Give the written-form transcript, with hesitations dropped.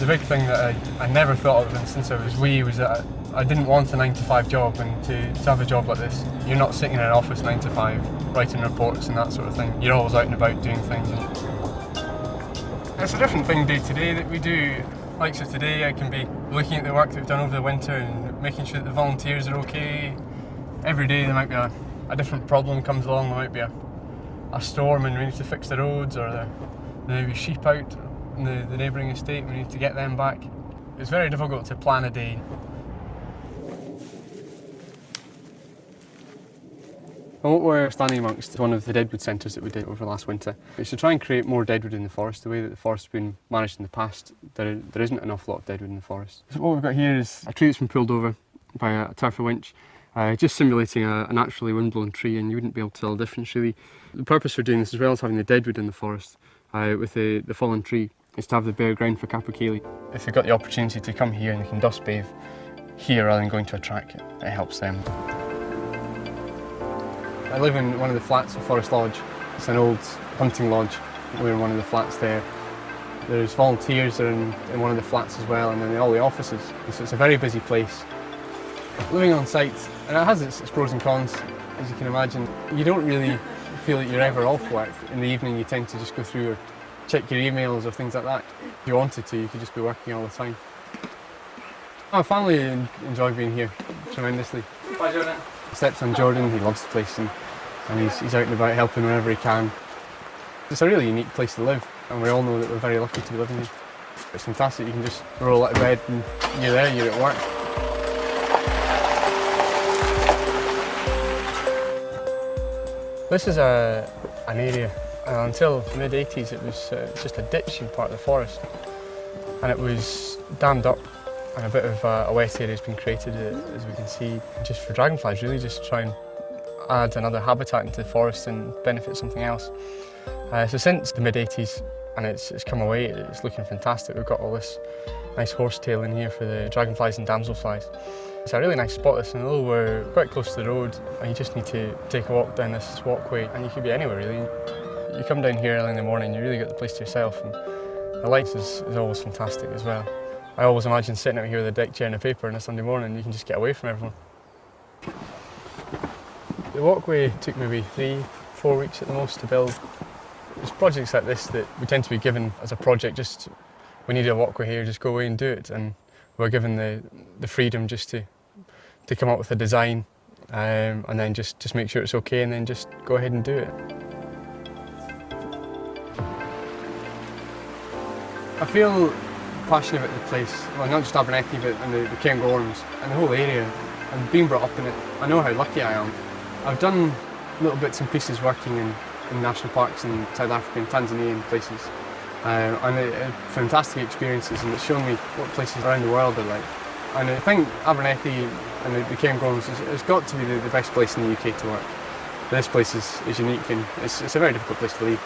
The big thing that I never thought of since I was wee was that I didn't want a 9-to-5 job, and to have a job like this, you're not sitting in an office 9 to 5 writing reports and that sort of thing. You're always out and about doing things. It's a different thing day to day that we do. Like so today I can be looking at the work that we've done over the winter and making sure that the volunteers are okay. Every day there might be a different problem comes along. There might be a storm and we need to fix the roads, or there may be sheep out in the neighbouring estate, we need to get them back. It's very difficult to plan a day. Well, what we're standing amongst is one of the deadwood centres that we did over last winter. It's to try and create more deadwood in the forest. The way that the forest has been managed in the past, there isn't an awful lot of deadwood in the forest. So what we've got here is a tree that's been pulled over by a turf winch, just simulating a naturally wind-blown tree, and you wouldn't be able to tell the difference really. The purpose for doing this, as well as having the deadwood in the forest with the fallen tree, is to have the bare ground for capercaillie. If they've got the opportunity to come here and they can dust bathe here rather than going to a track, it helps them. I live in one of the flats of Forest Lodge. It's an old hunting lodge. We're in one of the flats there. There's volunteers that are in one of the flats as well, and then all the offices. So it's a very busy place. Living on site, and it has its pros and cons, as you can imagine. You don't really feel that you're ever off work. In the evening you tend to just go through or check your emails or things like that. If you wanted to, you could just be working all the time. My family enjoy being here tremendously. Bye, Jordan. Stepson Jordan, he loves the place and he's out and about helping whenever he can. It's a really unique place to live, and we all know that we're very lucky to be living here. It's fantastic, you can just roll out of bed and you're there, you're at work. This is an area, until the mid-80s it was just a ditch in part of the forest, and it was dammed up, and a bit of a wet area has been created, as we can see, just for dragonflies really, just to try and add another habitat into the forest and benefit something else. So since the mid-80s, and it's come away, it's looking fantastic. We've got all this nice horsetail in here for the dragonflies and damselflies. It's a really nice spot this, and although we're quite close to the road, and you just need to take a walk down this walkway, and you could be anywhere really. You come down here early in the morning, you really get the place to yourself, and the lights is always fantastic as well. I always imagine sitting out here with a deck chair and a paper on a Sunday morning, you can just get away from everyone. The walkway took maybe 3-4 weeks at the most to build. It's projects like this that we tend to be given as a project, just we need a walkway here, just go away and do it, and we're given the freedom just to come up with a design and then just make sure it's okay and then just go ahead and do it. I feel passionate about the place, well not just Abernethy but the Cairngorms and the whole area, and being brought up in it. I know how lucky I am. I've done little bits and pieces working in national parks in South Africa and Tanzania and places, and fantastic experiences, and it's shown me what places around the world are like. And I think Abernethy and the Cairngorms has got to be the best place in the UK to work. This place is unique, and it's a very difficult place to leave.